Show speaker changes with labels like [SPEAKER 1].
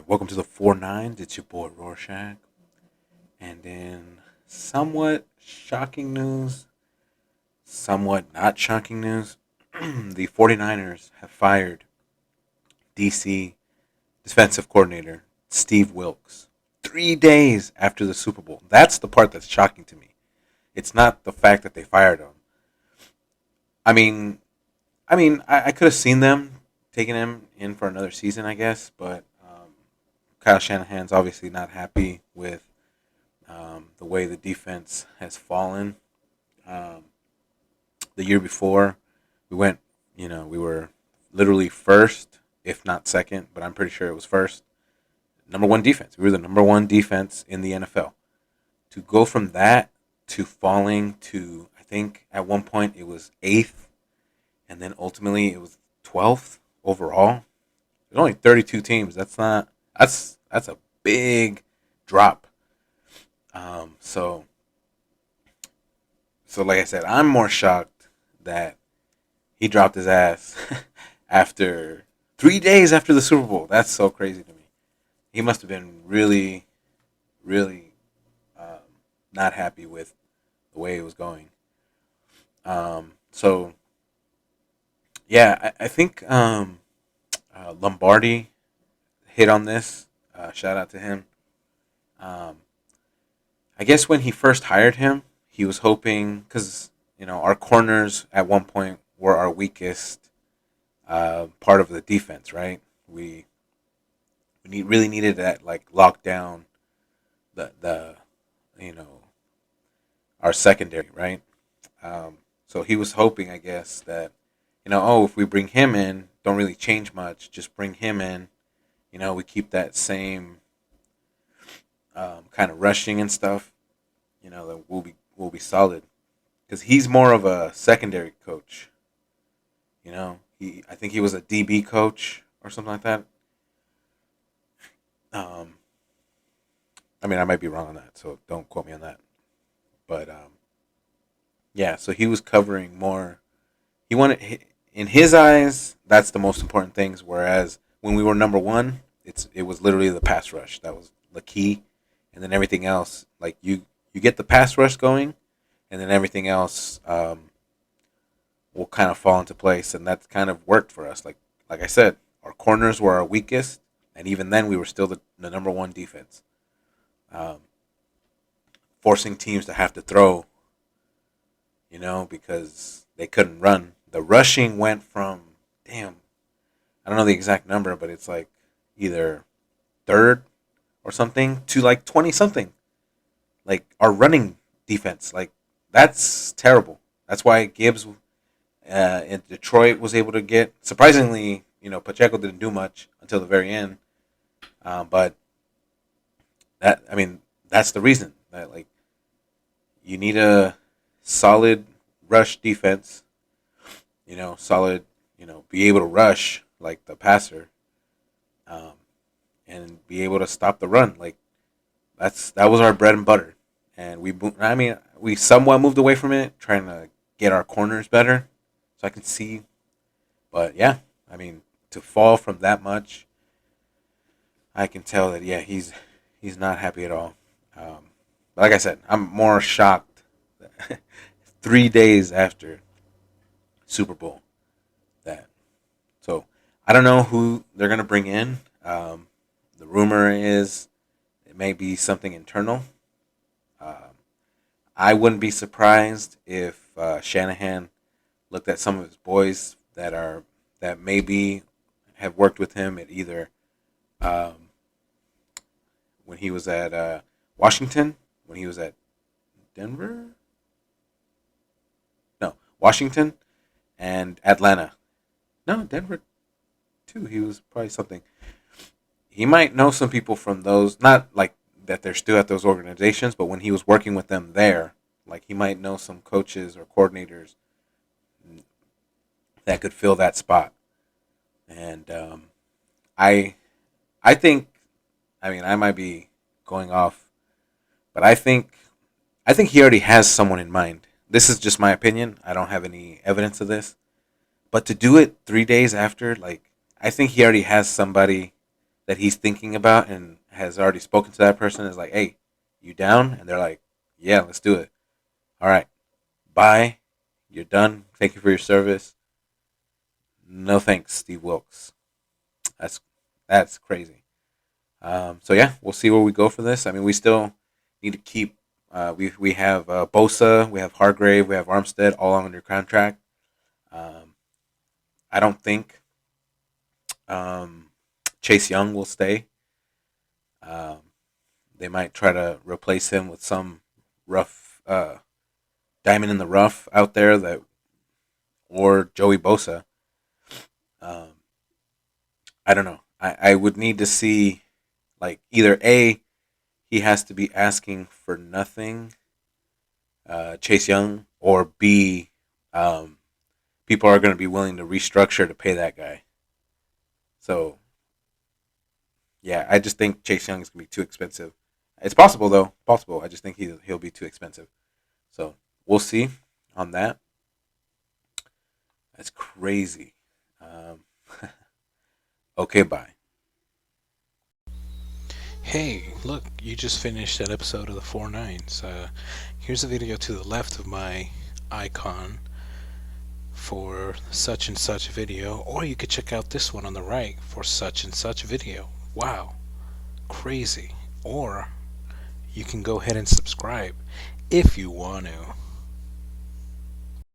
[SPEAKER 1] Welcome to the FourNines. It's your boy Rorschach. And in somewhat shocking news, somewhat not shocking news, the 49ers have fired DC defensive coordinator Steve Wilks 3 days after the Super Bowl. That's the part that's shocking to me. It's not the fact that they fired him. I mean, I could have seen them taking him in for another season, I guess, but Kyle Shanahan's obviously not happy with the way the defense has fallen. Um, the year before, we went, we were literally first, if not second, but I'm pretty sure it was first. Number one defense. We were the number one defense in the NFL. To go from that to falling to, I think at one point it was eighth, and then ultimately it was 12th overall. There's only 32 teams. That's a big drop. So like I said, I'm more shocked that he dropped his ass after 3 days after the Super Bowl. That's so crazy to me. He must have been really, really not happy with the way it was going. So yeah, I think Lombardi hit on this. Shout out to him. Um, I guess when he first hired him, he was hoping because our corners at one point were our weakest part of the defense, right? We really needed that like lock down the you know our secondary, right? So he was hoping, I guess, that if we bring him in, don't really change much. Just bring him in. We keep that same kind of rushing and stuff. That we'll be solid because he's more of a secondary coach. I think he was a DB coach or something like that. Um, I might be wrong on that, so don't quote me on that. But yeah, so he was covering more. He wanted, in his eyes, that's the most important things. Whereas when we were number one, it was literally the pass rush that was the key, and then everything else, like you get the pass rush going, and then everything else will kind of fall into place, and that's kind of worked for us. Like I said, our corners were our weakest, and even then we were still the number one defense, um, forcing teams to have to throw, because they couldn't run. The rushing went from, damn, I don't know the exact number, but it's like either third or something to like 20 something. Like our running defense, like that's terrible. That's why Gibbs in Detroit was able to get, surprisingly, Pacheco didn't do much until the very end. But that's the reason that like you need a solid rush defense. Solid. Be able to rush like the passer, um, and be able to stop the run. Like that was our bread and butter, and we somewhat moved away from it, trying to get our corners better, so I can see. But yeah, to fall from that much, I can tell that he's not happy at all. But like I said, I'm more shocked 3 days after Super Bowl that. So I don't know who they're gonna bring in. The rumor is it may be something internal. Um, I wouldn't be surprised if Shanahan looked at some of his boys that maybe have worked with him at either um, when he was at Washington, when he was at Denver, no, Washington and Atlanta. No, Denver too. He was probably something. He might know some people from those, not like that they're still at those organizations, but when he was working with them there, like he might know some coaches or coordinators that could fill that spot. And I, I think, I might be going off, but I think he already has someone in mind. This is just my opinion. I don't have any evidence of this, but to do it 3 days after, like I think he already has somebody that he's thinking about and has already spoken to that person is like, hey, you down? And they're like, yeah, let's do it. All right, bye. You're done. Thank you for your service. No thanks, Steve Wilks. That's that's crazy. So yeah, we'll see where we go for this. I mean, we still need to keep. We have Bosa, we have Hargrave, we have Armstead, all under contract. Um, I don't think um, Chase Young will stay. Um, they might try to replace him with some rough diamond in the rough out there that, or Joey Bosa. Um, I don't know. I would need to see like either a he has to be asking for nothing, Chase Young, or b um, people are going to be willing to restructure to pay that guy. So yeah, I just think Chase Young is going to be too expensive. It's possible though, possible. I just think he'll be too expensive. So we'll see on that. That's crazy. Um, okay, bye.
[SPEAKER 2] Hey, look, you just finished that episode of the FourNines. Here's a video to the left of my icon for such and such video, or you could check out this one on the right for such and such video. Wow, crazy. Or you can go ahead and subscribe if you want to.